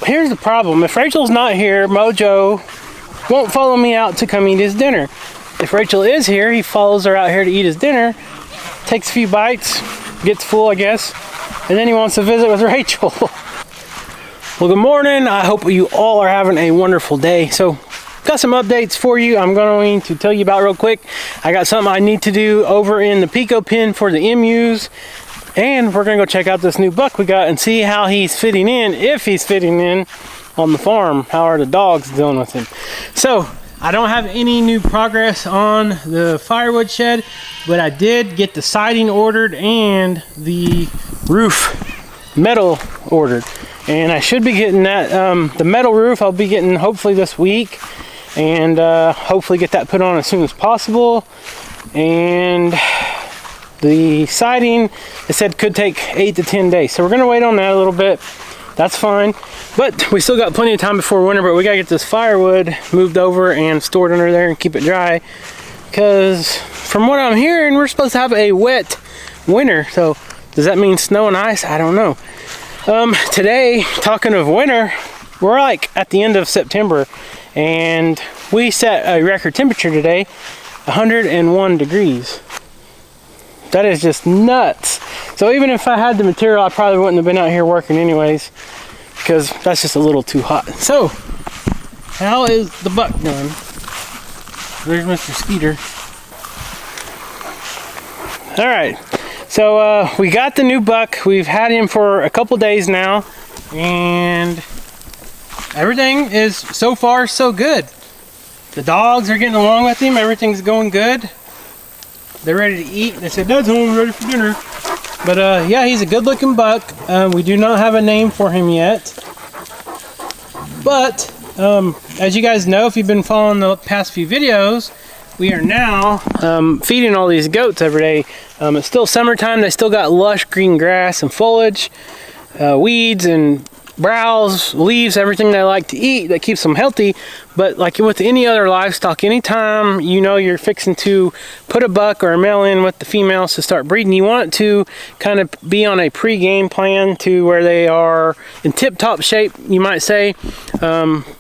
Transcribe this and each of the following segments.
here's the problem. If Rachel's not here, Mojo won't follow me out to come eat his dinner. If Rachel is here, he follows her out here to eat his dinner, takes a few bites, gets full, I guess, and then he wants to visit with Rachel. Well, good morning. I hope you all are having a wonderful day. So, got some updates for you. I'm going to tell you about real quick. I got something I need to do over in the Pico pen for the emus, and we're gonna go check out this new buck we got and see how he's fitting in, if he's fitting in on the farm. How are the dogs dealing with him? So, I don't have any new progress on the firewood shed, but I did get the siding ordered and the roof metal ordered. And I should be getting that, the metal roof I'll be getting hopefully this week, and hopefully get that put on as soon as possible. And the siding, it said, could take 8 to 10 days. So we're gonna wait on that a little bit. That's fine. But we still got plenty of time before winter, but we gotta get this firewood moved over and stored under there and keep it dry. Because from what I'm hearing, we're supposed to have a wet winter. So does that mean snow and ice? I don't know. Today, talking of winter, we're like at the end of September, and we set a record temperature today, 101 degrees. That is just nuts. So even if I had the material, I probably wouldn't have been out here working anyways, because that's just a little too hot. So, how is the buck doing? There's Mr. Skeeter. All right, so we got the new buck. We've had him for a couple days now, and everything is so far so good. The dogs are getting along with him. Everything's going good. They're ready to eat. They said, "Dad's home, ready for dinner." But yeah, he's a good-looking buck. We do not have a name for him yet. But as you guys know, if you've been following the past few videos, we are now feeding all these goats every day. It's still summertime. They still got lush green grass and foliage, weeds and browse, leaves, everything they like to eat that keeps them healthy. But like with any other livestock, anytime you know you're fixing to put a buck or a male in with the females to start breeding, you want to kind of be on a pre-game plan to where they are in tip-top shape, you might say.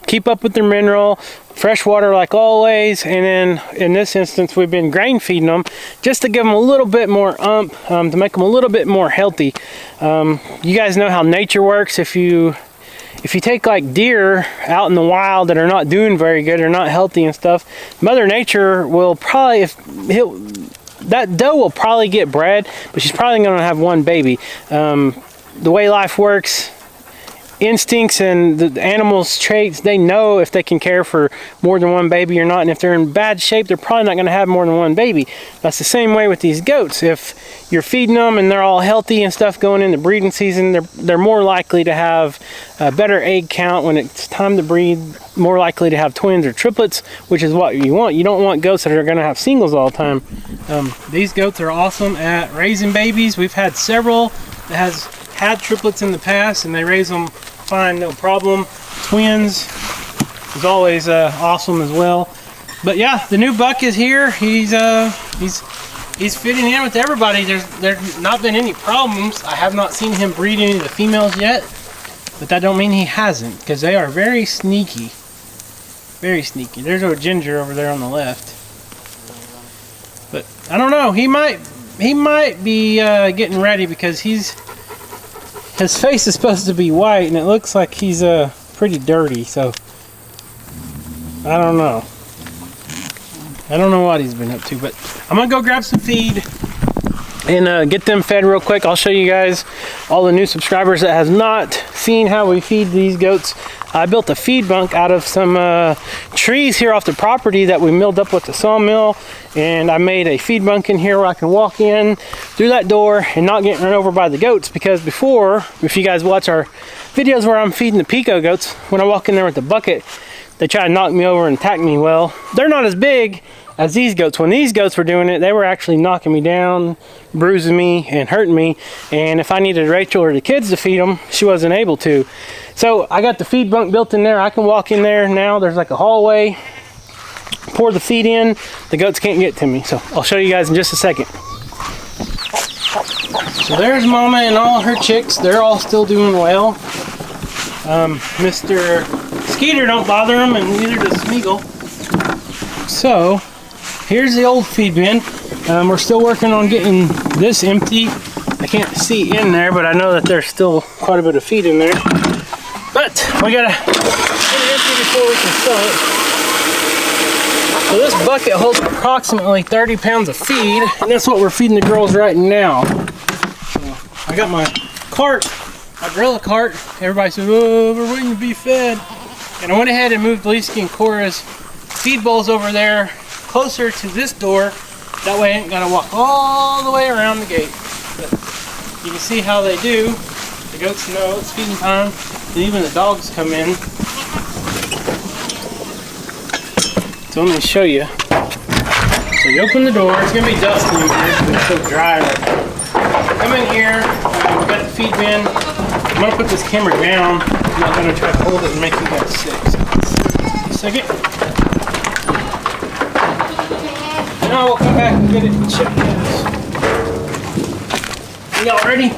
Keep up with their mineral, fresh water like always, and then in this instance we've been grain feeding them just to give them a little bit more to make them a little bit more healthy. You guys know how nature works. If you take like deer out in the wild that are not doing very good or not healthy and stuff, Mother Nature will probably, that doe will probably get bred, but she's probably going to have one baby. The way life works, instincts and the animals' traits, they know if they can care for more than one baby or not, and if they're in bad shape, they're probably not going to have more than one baby. That's the same way with these goats. If you're feeding them and they're all healthy and stuff going into breeding season, they're more likely to have a better egg count when it's time to breed, more likely to have twins or triplets, which is what you want. You don't want goats that are going to have singles all the time. These goats are awesome at raising babies. We've had several that has had triplets in the past, and they raise them fine, no problem. Twins is always awesome as well. But yeah, the new buck is here. He's fitting in with everybody. There's not been any problems. I have not seen him breed any of the females yet, but that don't mean he hasn't, because they are very sneaky. Very sneaky. There's a ginger over there on the left. But I don't know. He might be getting ready, because his face is supposed to be white, and it looks like he's pretty dirty, so I don't know. I don't know what he's been up to, but I'm gonna go grab some feed and get them fed real quick. I'll show you guys, all the new subscribers that has not seen how we feed these goats. I built a feed bunk out of some trees here off the property that we milled up with the sawmill, and I made a feed bunk in here where I can walk in through that door and not get run over by the goats. Because before, if you guys watch our videos where I'm feeding the Pico goats, when I walk in there with the bucket, they try to knock me over and attack me. Well, they're not as big as these goats. When these goats were doing it, they were actually knocking me down, bruising me, and hurting me. And if I needed Rachel or the kids to feed them, she wasn't able to. So I got the feed bunk built in there. I can walk in there now. There's like a hallway. Pour the feed in. The goats can't get to me. So I'll show you guys in just a second. So there's Mama and all her chicks. They're all still doing well. Mr. Skeeter don't bother them, and neither does Smeagol. So, here's the old feed bin. We're still working on getting this empty. I can't see in there, but I know that there's still quite a bit of feed in there. But we gotta get it empty before we can sell it. So this bucket holds approximately 30 pounds of feed, and that's what we're feeding the girls right now. So I got my cart, my gorilla cart. Everybody says, oh, we're waiting to be fed. And I went ahead and moved Lisa and Cora's feed bowls over there closer to this door. That way I ain't gotta walk all the way around the gate. But you can see how they do. The goats know it's feeding time, and even the dogs come in. So let me show you. So you open the door, it's gonna be dusty in here because it's so dry right now. Come in here, we got the feed bin. I'm gonna put this camera down. I'm not gonna try to hold it and make you guys sick. So just a second. Now we'll come back and get it and check this. Y'all ready?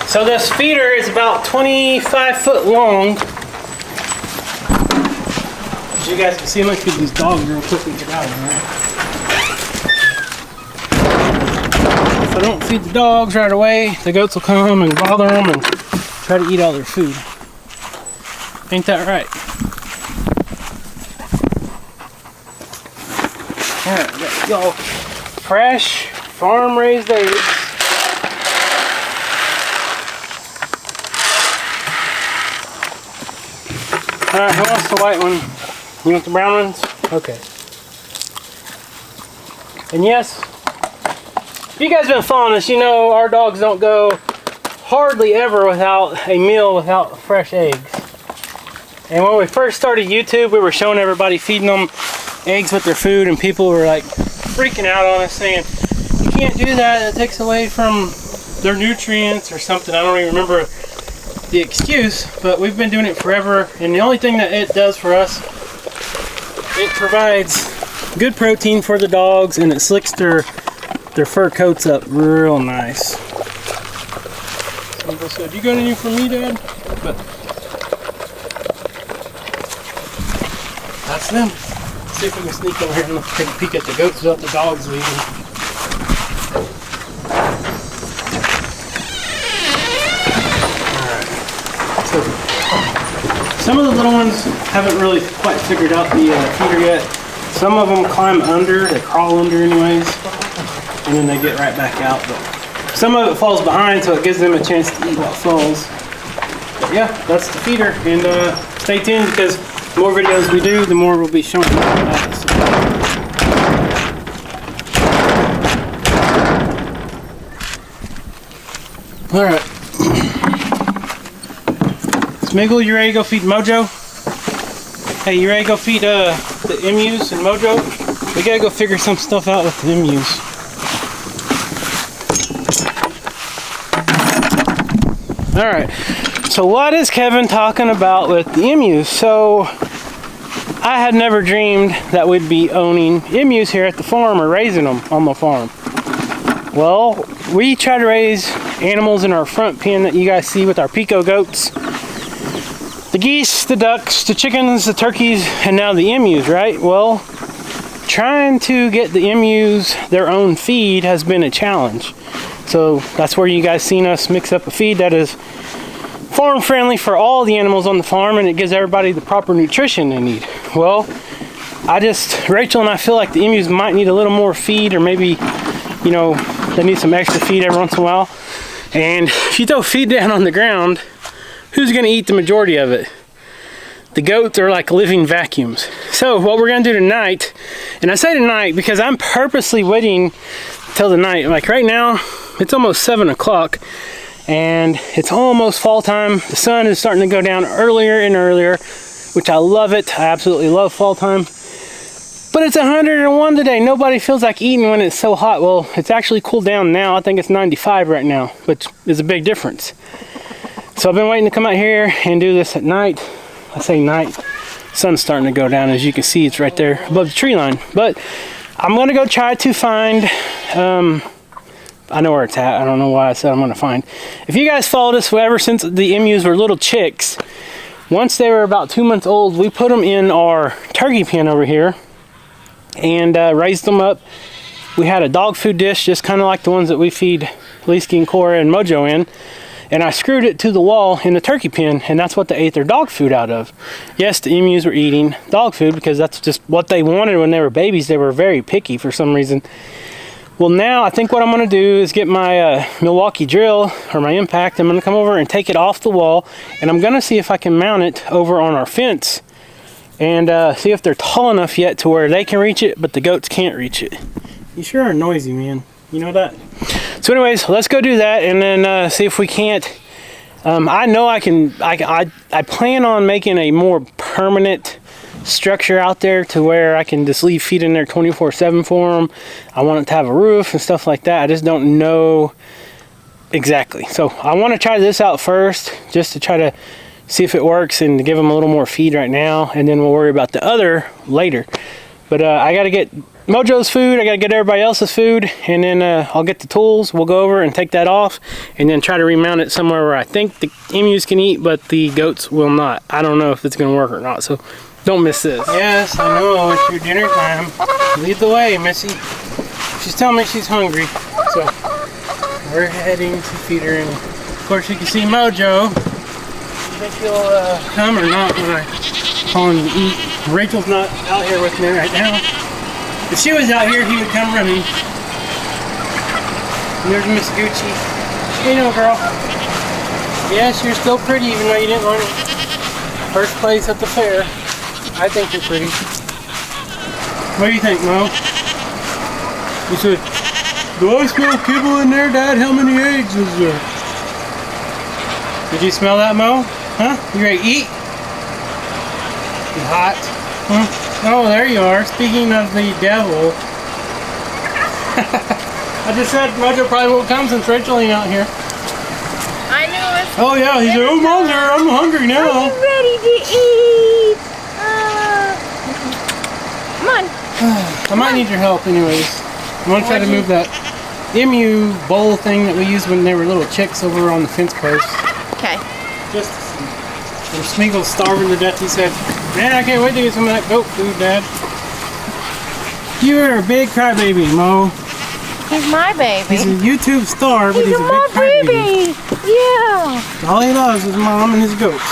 So this feeder is about 25 foot long. As you guys can see, let's get these dogs real quick and get out of here. If I don't feed the dogs right away, the goats will come and bother them and try to eat all their food. Ain't that right? Alright, got y'all fresh, farm-raised eggs. Alright, who wants the white one? You want the brown ones? Okay. And yes, if you guys have been following us, you know our dogs don't go hardly ever without a meal without fresh eggs. And when we first started YouTube, we were showing everybody feeding them eggs with their food, and people were like freaking out on us saying, you can't do that, it takes away from their nutrients or something. I don't even remember the excuse, but we've been doing it forever, and the only thing that it does for us, it provides good protein for the dogs, and it slicks their fur coats up real nice. Somebody said, you got anything for me, Dad? But that's them. Let's see if we can sneak over here and take a peek at the goats without the dogs leaving. Some of the little ones haven't really quite figured out the feeder yet. Some of them climb under, they crawl under anyways, and then they get right back out. But some of it falls behind, so it gives them a chance to eat what falls. But yeah, that's the feeder, and stay tuned because the more videos we do, the more we'll be showing you that. So. All right. Smeagol, you ready to go feed Mojo? Hey, you ready to go feed the emus and Mojo? We gotta go figure some stuff out with the emus. Alright, so what is Kevin talking about with the emus? So, I had never dreamed that we'd be owning emus here at the farm or raising them on the farm. Well, we try to raise animals in our front pen that you guys see with our Pico goats. The geese, the ducks, the chickens, the turkeys, and now the emus, right? Well, trying to get the emus their own feed has been a challenge. So that's where you guys seen us mix up a feed that is farm friendly for all the animals on the farm, and it gives everybody the proper nutrition they need. Well, Rachel and I feel like the emus might need a little more feed, or maybe, you know, they need some extra feed every once in a while. And if you throw feed down on the ground, who's going to eat the majority of it? The goats are like living vacuums. So what we're going to do tonight, and I say tonight because I'm purposely waiting till the night. Like right now, it's almost 7 o'clock and it's almost fall time. The sun is starting to go down earlier and earlier, which I love it. I absolutely love fall time. But it's 101 today. Nobody feels like eating when it's so hot. Well, it's actually cooled down now. I think it's 95 right now, which is a big difference. So I've been waiting to come out here and do this at night. I say night. Sun's starting to go down. As you can see, it's right there above the tree line. But I'm gonna go try to find, I know where it's at. I don't know why I said I'm gonna find. If you guys followed us ever since the emus were little chicks, once they were about 2 months old, we put them in our turkey pen over here and raised them up. We had a dog food dish, just kind of like the ones that we feed Leesky and Cora and Mojo in. And I screwed it to the wall in the turkey pen, and that's what they ate their dog food out of. Yes, the emus were eating dog food because that's just what they wanted when they were babies. They were very picky for some reason. Well, now I think what I'm going to do is get my Milwaukee drill or my impact. I'm going to come over and take it off the wall, and I'm going to see if I can mount it over on our fence and see if they're tall enough yet to where they can reach it, but the goats can't reach it. You sure are noisy, man. You know that? So anyways, let's go do that and then see if we can't. I know I can. I plan on making a more permanent structure out there to where I can just leave feed in there 24/7 for them. I want it to have a roof and stuff like that. I just don't know exactly. So I want to try this out first, just to try to see if it works and to give them a little more feed right now, and then we'll worry about the other later. But I got to get Mojo's food, I got to get everybody else's food, and then I'll get the tools. We'll go over and take that off and then try to remount it somewhere where I think the emus can eat, but the goats will not. I don't know if it's going to work or not, so don't miss this. Yes, I know, it's your dinner time. Lead the way, Missy. She's telling me she's hungry, so we're heading to feed her. And of course, you can see Mojo. You think he'll come or not when I call him to eat? Rachel's not out here with me right now. If she was out here, he would come running. And there's Miss Gucci. You know, girl. Yes, you're still pretty even though you didn't win first place at the fair. I think you're pretty. What do you think, Mo? You said, do I smell kibble in there, Dad? How many eggs is there? Did you smell that, Mo? Huh? You ready to eat? You hot? Huh? Oh, there you are. Speaking of the devil. I just said Mojo probably won't come since Rachel ain't out here. I knew it. Oh yeah, he said, oh Mother, I'm hungry now. Are you ready to eat? Come on. I might need your help anyways. I'm going to try to move that emu bowl thing that we used when they were little chicks over on the fence post. Okay. Just to see. And Smeagol's starving to death. He said, man, I can't wait to get some of that goat food, Dad. You're a big crybaby, Mo. He's my baby. He's a YouTube star, but he's a big crybaby. Yeah. All he loves is Mom and his goats.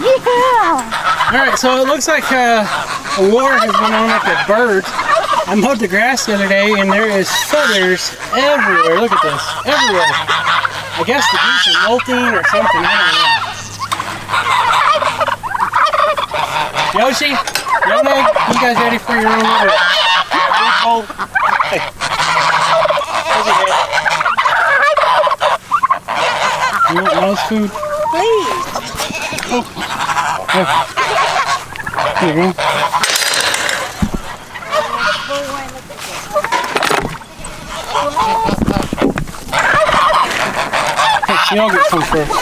Yeah. Alright, so it looks like a war has been on with the birds. I mowed the grass the other day and there is feathers everywhere. Look at this. Everywhere. I guess the geese are molting or something. I don't know. Yoshi, Yone, you guys ready for your own little food bowl? Hey. You want Mo's food? Please. Oh. Here you go. Hey, y'all get some first.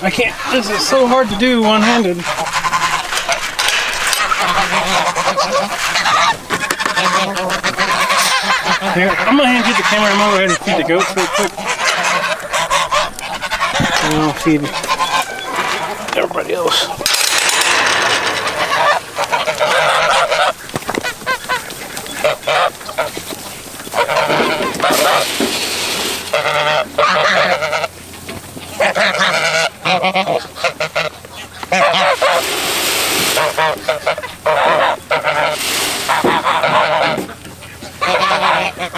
I can't, this is so hard to do one-handed. Here, I'm gonna hand you the camera. I'm gonna go ahead and feed the goats real quick. And I'll feed everybody else.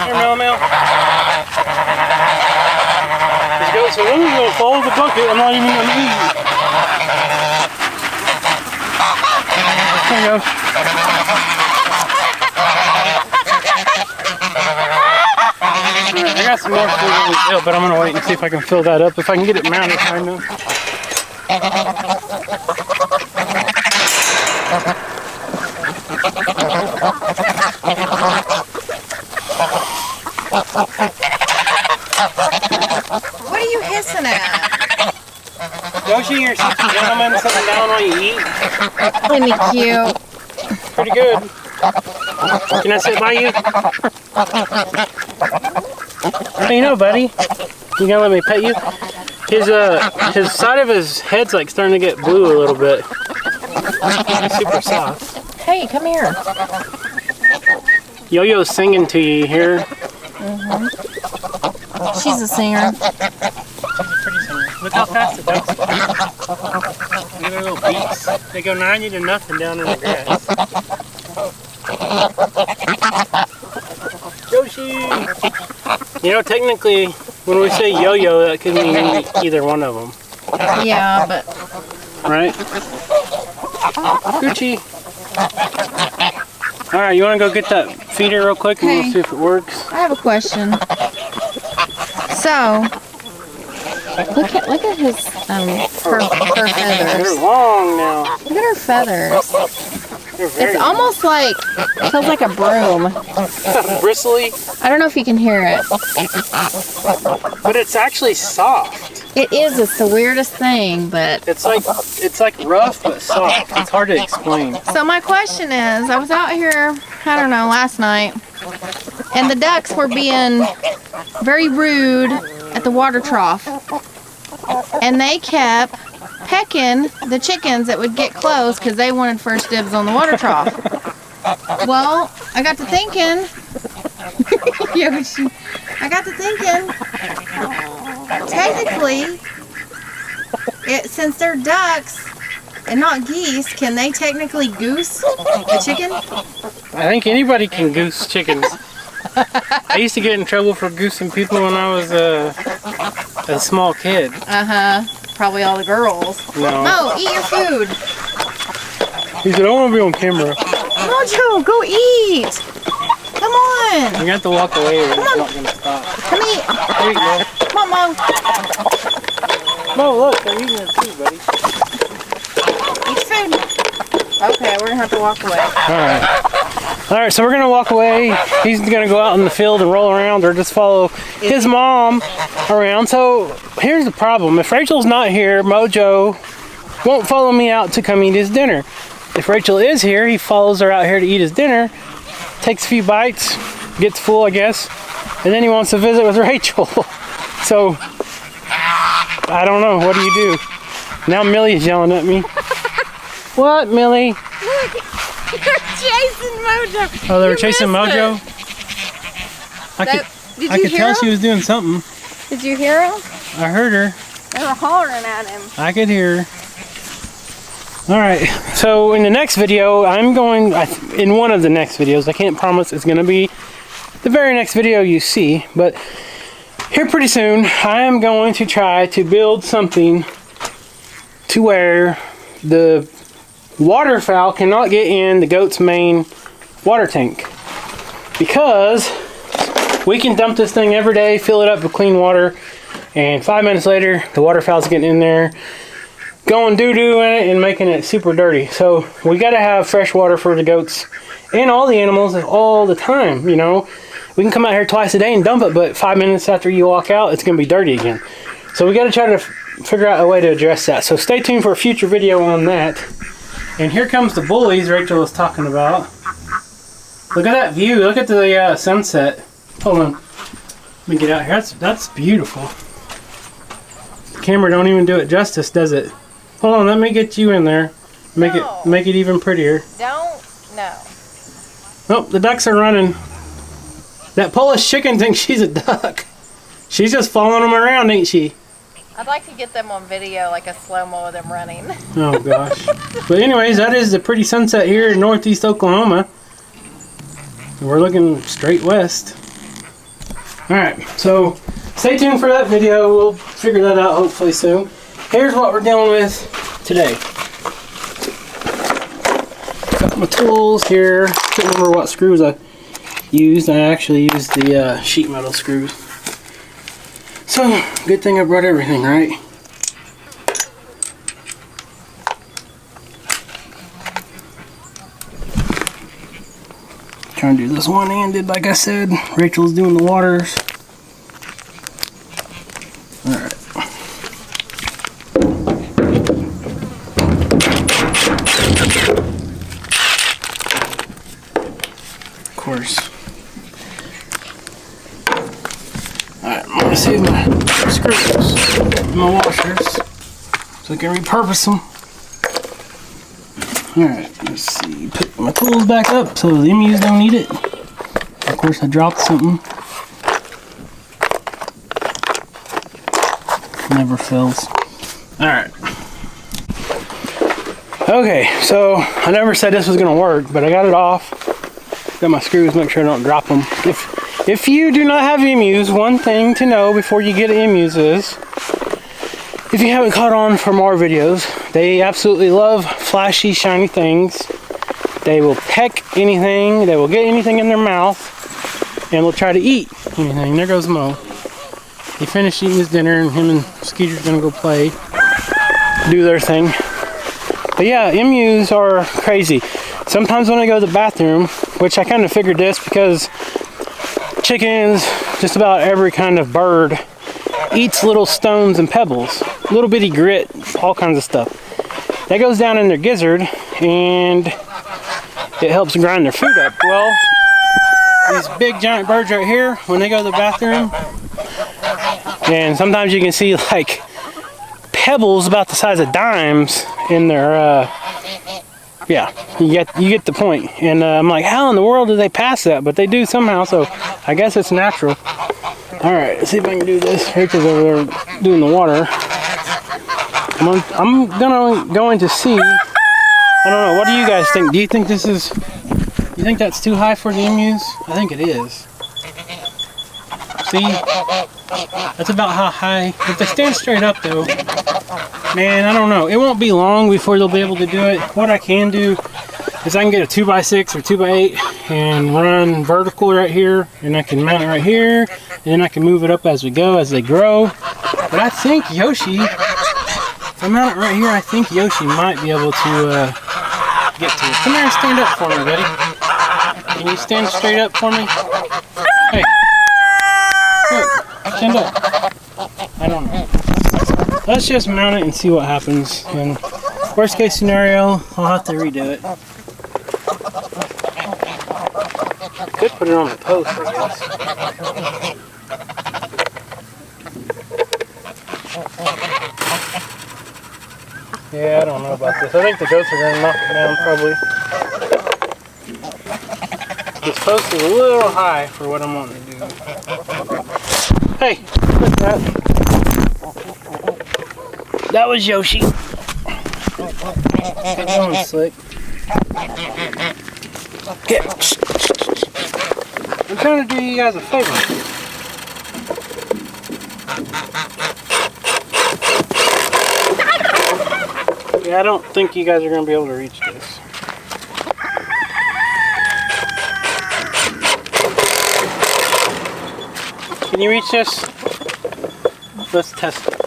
Here, Mel. Let's go. So I'm going to follow the bucket. I'm not even going to eat. There you go. Right, I got some more food in the bill, but I'm going to wait and see if I can fill that up. If I can get it mounted high enough. What are you hissing at? Yoshi, you're such a gentleman sitting down while you eat. Isn't he cute? Pretty good. Can I sit by you? Hey, you know, buddy, you gonna let me pet you? His side of his head's like starting to get blue a little bit. He's super soft. Hey, come here. Yo-Yo's singing to you here. She's a singer. She's a pretty singer. Look how fast the ducks go. Look at their little beaks. They go 90 to nothing down in the grass. Yoshi! You know, technically, when we say yo-yo, that could mean either one of them. Yeah, but... Right? Gucci! Alright, you want to go get that feeder real quick and we'll see if it works? I have a question. So, look at his her feathers. They're long now. Look at her feathers. They're very It's almost like, it feels like a broom. bristly, I don't know if you can hear it. but it's actually soft. It is, it's the weirdest thing, but... It's like rough but soft. It's hard to explain. So my question is, I was out here, I don't know, last night, and the ducks were being very rude at the water trough. And they kept pecking the chickens that would get close because they wanted first dibs on the water trough. Well, I got to thinking, technically, since they're ducks and not geese, can they technically goose the chicken? I think anybody can goose chickens. I used to get in trouble for goosing people when I was a small kid. Uh-huh. Probably all the girls. No. Oh, eat your food. He said, I want to be on camera. Mojo, go eat. Come on. You're going to have to walk away or it's not going to stop. Come eat. There you go. Come on, Mo. Mo, look, they're eating it too, buddy. Eat food. Okay, we're going to have to walk away. Alright. Alright, so we're going to walk away. He's going to go out in the field and roll around or just follow his mom around. So here's the problem. If Rachel's not here, Mojo won't follow me out to come eat his dinner. If Rachel is here, he follows her out here to eat his dinner, takes a few bites, gets full, I guess, and then he wants to visit with Rachel. So, I don't know. What do you do? Now Millie's yelling at me. What, Millie? Look, you're chasing Mojo. Oh, they were chasing Mojo? I could tell she was doing something. Did you hear him? I heard her. They were hollering at him. I could hear her. Alright, so in the next video, in one of the next videos, I can't promise it's going to be the very next video you see, but here pretty soon, I am going to try to build something to where the waterfowl cannot get in the goat's main water tank. Because we can dump this thing every day, fill it up with clean water, and 5 minutes later, the waterfowl's getting in there, going doo-doo in it and making it super dirty. So we got to have fresh water for the goats and all the animals all the time. You know, we can come out here twice a day and dump it, but 5 minutes after you walk out, it's going to be dirty again. So we got to try to figure out a way to address that. So stay tuned for a future video on that. And here comes the bullies Rachel was talking about. Look at that view. Look at the sunset. Hold on. Let me get out here. That's beautiful. The camera don't even do it justice, does it? Hold on, let me get you in there. Make it even prettier. No. Oh, the ducks are running. That Polish chicken thinks she's a duck. She's just following them around, ain't she? I'd like to get them on video, like a slow-mo of them running. Oh gosh. But anyways, that is the pretty sunset here in northeast Oklahoma. We're looking straight west. Alright, so stay tuned for that video. We'll figure that out hopefully soon. Here's what we're dealing with today. Got my tools here. Can't remember what screws I used. I actually used the sheet metal screws. So, good thing I brought everything, right? Trying to do this one-handed, like I said. Rachel's doing the waters. Alright. Of course. Alright, I'm gonna save my screws, my washers, so I can repurpose them. Alright, let's see. Put my tools back up so the emus don't need it. Of course, I dropped something. Never fails. Alright. Okay, so I never said this was gonna work, but I got it off. Got my screws, make sure I don't drop them. If you do not have emus, one thing to know before you get emus is, if you haven't caught on from our videos, they absolutely love flashy, shiny things. They will peck anything, they will get anything in their mouth, and will try to eat anything. There goes Mo. He finished eating his dinner, and him and Skeeter's gonna go play, do their thing. But yeah, emus are crazy. Sometimes when I go to the bathroom, which I kind of figured this because chickens, just about every kind of bird, eats little stones and pebbles, little bitty grit, all kinds of stuff. That goes down in their gizzard, and it helps grind their food up. Well, these big giant birds right here, when they go to the bathroom, and sometimes you can see like pebbles about the size of dimes in their, yeah, you get the point. And I'm like, how in the world do they pass that? But they do somehow, so I guess it's natural. Alright, let's see if I can do this. Rachel's over there doing the water. I'm going to see. I don't know, what do you guys think? Do you think this is, you think that's too high for the emus? I think it is. See? That's about how high. If they stand straight up though, man, I don't know. It won't be long before they'll be able to do it. What I can do is I can get a 2x6 or 2x8 and run vertical right here, and I can mount it right here, and then I can move it up as we go, as they grow. But I think Yoshi, if I mount it right here, I think Yoshi might be able to get to it. Come here and stand up for me, buddy. Can you stand straight up for me? Hey. Look, stand up. I don't know. Let's just mount it and see what happens. And worst case scenario, I'll have to redo it. I could put it on the post, I guess. Yeah, I don't know about this. I think the goats are going to knock it down, probably. This post is a little high for what I'm wanting to do. Hey, look at that. That was Yoshi. Get going, Slick. Get. I'm trying to do you guys a favor. Yeah, I don't think you guys are going to be able to reach this. Can you reach this? Let's test it.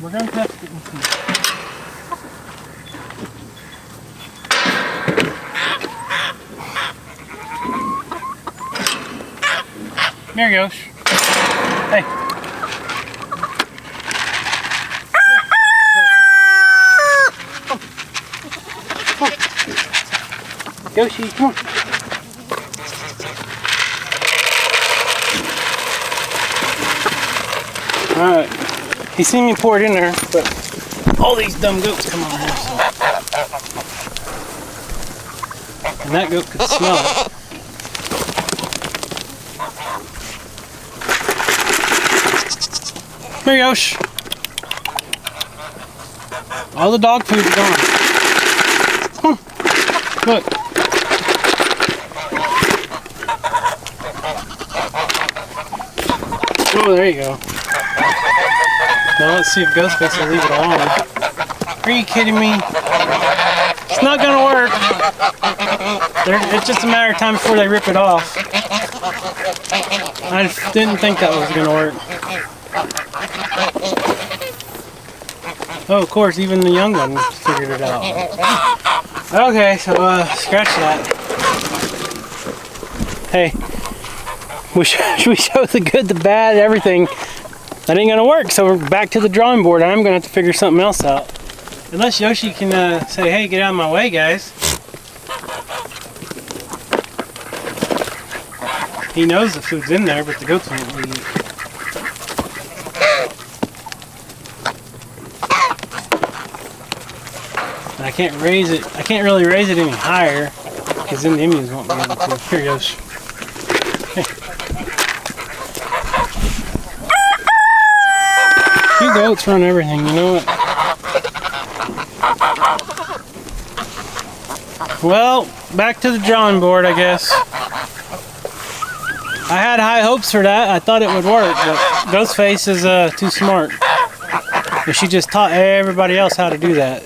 We're going to test it and see. There he goes. Hey. Yoshi, come on. Alright. He seen me pour it in there, but all these dumb goats come over here, so. And that goat could smell it. Here, Yosh. All the dog food is gone. Come on. Look. Oh, there you go. Now let's see if Ghostface will leave it alone. Are you kidding me? It's not gonna work. It's just a matter of time before they rip it off. I didn't think that was gonna work. Oh, of course, even the young one figured it out. Okay, so scratch that. Hey, should we show the good, the bad, everything? That ain't gonna work, so we're back to the drawing board. I'm gonna have to figure something else out. Unless Yoshi can say, hey, get out of my way, guys. He knows the food's in there, but the goats won't leave. I can't raise it. I can't really raise it any higher because then the Indians won't be able to. Here he goes. Hey. You goats run everything, you know what? Well, back to the drawing board, I guess. I had high hopes for that. I thought it would work, but Ghostface is too smart. And she just taught everybody else how to do that.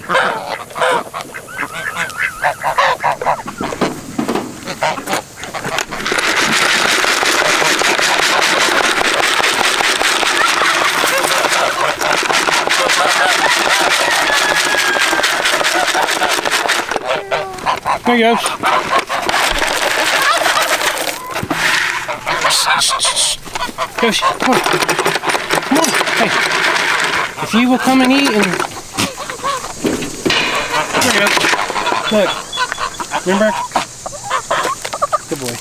There he goes. Yoshi, come on. Come on. Hey. If you will come and eat and... There you go. Look. Remember? Good boy.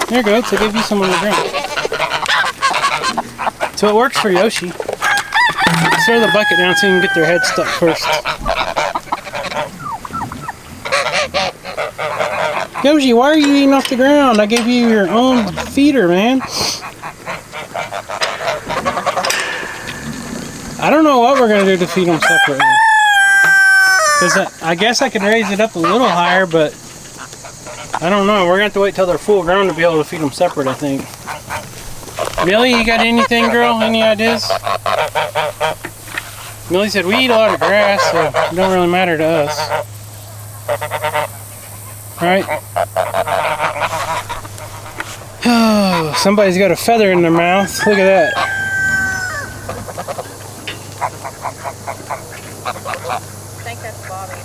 There you go. So I gave you someone to drink. So it works for Yoshi. Throw the bucket down so you can get their head stuck first. Yoshi, why are you eating off the ground? I gave you your own feeder, man. I don't know what we're going to do to feed them separately. Because I guess I could raise it up a little higher, but I don't know. We're going to have to wait till they're full grown to be able to feed them separate, I think. Millie, you got anything, girl? Any ideas? Millie said, we eat a lot of grass, so it don't really matter to us. Right? Oh, somebody's got a feather in their mouth. Look at that. I think that's Bobby.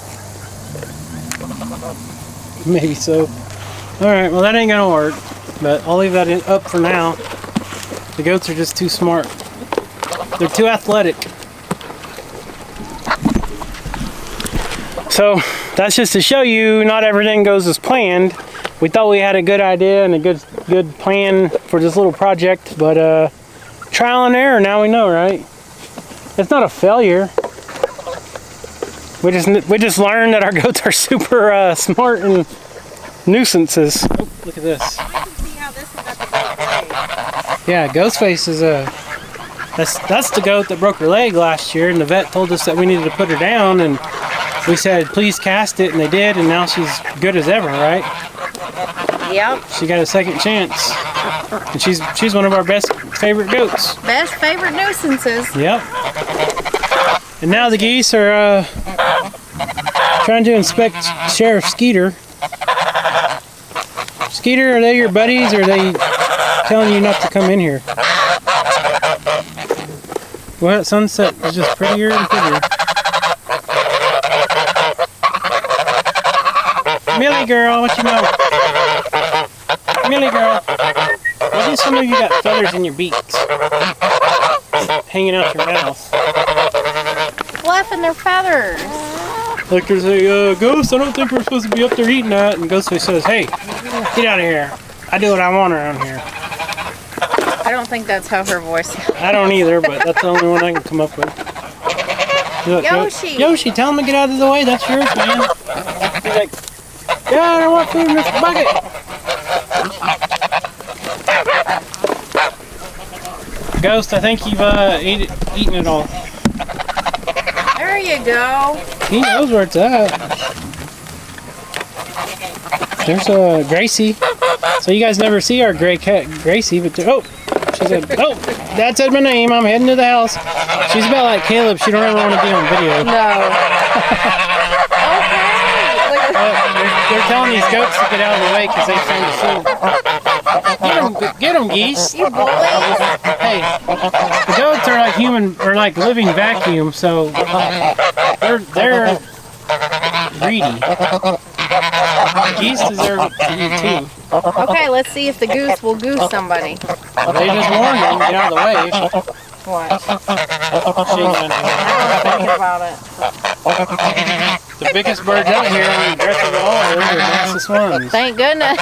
Maybe so. Alright, well that ain't gonna work. But I'll leave that up for now. The goats are just too smart. They're too athletic. So that's just to show you not everything goes as planned. We thought we had a good idea and a good plan for this little project, but trial and error, now we know, right? It's not a failure. We just learned that our goats are super smart and nuisances. Oh, look at this. I can see how this is at the goat leg. Yeah, Ghostface is that's the goat that broke her leg last year, and the vet told us that we needed to put her down, and we said, please cast it, and they did, and now she's good as ever, right? Yep. She got a second chance. And she's one of our best favorite goats. Best favorite nuisances. Yep. And now the geese are trying to inspect Sheriff Skeeter. Skeeter, are they your buddies, or are they telling you not to come in here? Well, that sunset is just prettier and prettier. Millie girl, what you know? Millie girl, why do some of you got feathers in your beaks? Hanging out your mouth. Fluffing their feathers. Like there's a ghost, I don't think we're supposed to be up there eating that. And Ghostface says, hey, get out of here. I do what I want around here. I don't think that's how her voice sounds. I don't either, but that's the only one I can come up with. Look, Yoshi! Yoshi, tell him to get out of the way. That's yours, man. He's like, yeah, I don't want food in this bucket. Ghost, I think you've eaten it all. There you go. He knows where it's at. There's Gracie. So you guys never see our gray cat, Gracie, but oh, she said, oh, Dad said my name. I'm heading to the house. She's about like Caleb. She don't ever want to be on video. No. Okay. Look at they're telling these goats to get out of the way because they found the food. Get them, geese. You bullies. Hey, the goats are like like living vacuum, so they're greedy. Geese deserve to eat too. Okay, let's see if the goose will goose somebody. They just warned them to get out of the way. What? Shaking. I'm thinking about it. The biggest birds out here on the rest of the all are the nicest ones. Thank goodness.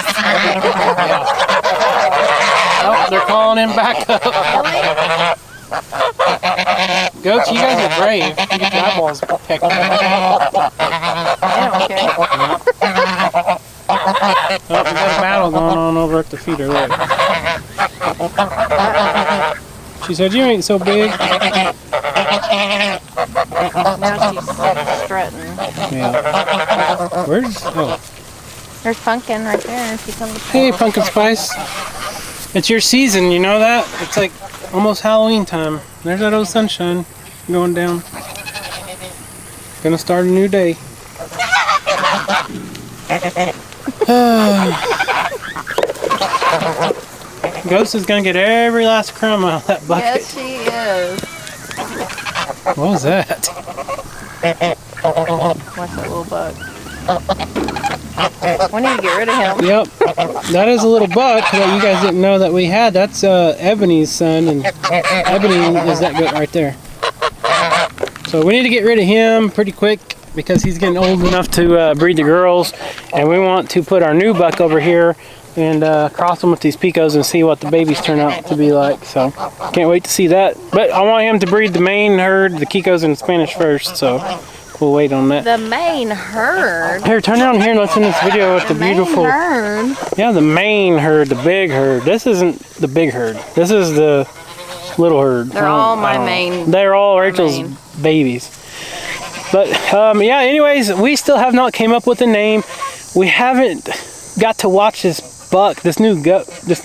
Oh, they're calling him back up. Goats, you guys are brave. You get your eyeballs pecked. I don't care. Oh, we got a battle going on over at the feeder. Look. She said, "You ain't so big." Now she's strutting. Yeah. Where's? Oh. There's Pumpkin right there. She comes. Hey, Pumpkin Spice. It's your season, you know that? It's like almost Halloween time. There's that old sunshine going down. Gonna start a new day. Ghost is gonna get every last crumb out of that bucket. Yes, she is. What was that? What's that little bug? We need to get rid of him. Yep, that is a little buck that you guys didn't know that we had. That's Ebony's son, and Ebony is that goat right there. So we need to get rid of him pretty quick because he's getting old enough to breed the girls, and we want to put our new buck over here and cross them with these picos and see what the babies turn out to be like. So can't wait to see that. But I want him to breed the main herd, the Kikos and Spanish first, so we'll wait on that. The main herd? Here, turn around here and let's end this video with the beautiful... Main herd? Yeah, the main herd, the big herd. This isn't the big herd. This is the little herd. They're all my main. They're all Rachel's babies. But yeah, anyways, we still have not came up with a name. We haven't got to watch this buck, this new goat, the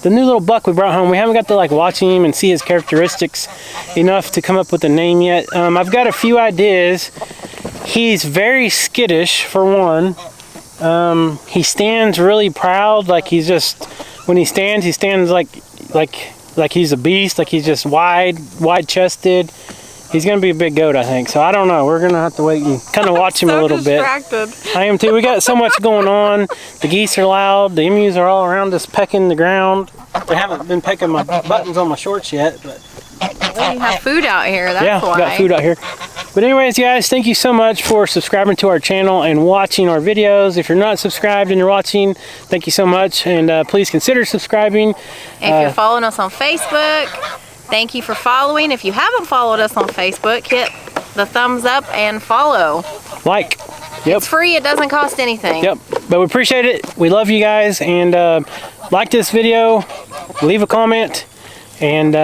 new little buck we brought home. We haven't got to like watch him and see his characteristics enough to come up with a name yet. I've got a few ideas. He's very skittish for one. He stands really proud, like he's just, when he stands like he's a beast, like he's just wide chested. He's gonna be a big goat, I think. So I don't know. We're gonna have to wait and kind of watch him a little bit. I am too. We got so much going on. The geese are loud. The emus are all around us pecking the ground. They haven't been pecking my buttons on my shorts yet, but Well, you have food out here. That's why. Yeah, got food out here. But anyways, guys, thank you so much for subscribing to our channel and watching our videos. If you're not subscribed and you're watching, thank you so much, and please consider subscribing. If you're following us on Facebook, thank you for following. If you haven't followed us on Facebook, hit the thumbs up and follow. Like. Yep. It's free. It doesn't cost anything. Yep. But we appreciate it. We love you guys. And like this video, leave a comment. And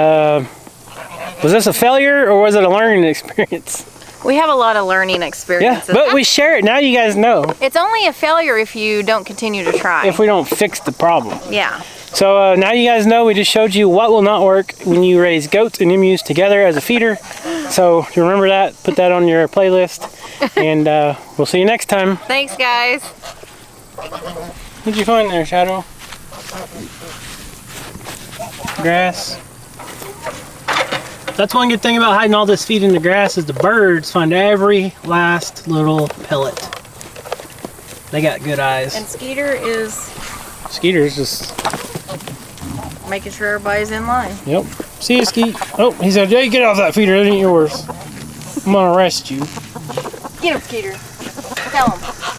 was this a failure or was it a learning experience? We have a lot of learning experiences. Yeah, but we share it. Now you guys know. It's only a failure if you don't continue to try. If we don't fix the problem. Yeah. So now you guys know we just showed you what will not work when you raise goats and emus together as a feeder. So remember that, put that on your playlist, and we'll see you next time. Thanks, guys. What'd you find there, Shadow? Grass. That's one good thing about hiding all this feed in the grass is the birds find every last little pellet. They got good eyes. And Skeeter's just making sure everybody's in line. Yep. See you, Skeet. Oh, he said, "Hey, get off that feeder. It ain't yours. I'm gonna arrest you." Get him, Skeeter. Tell him.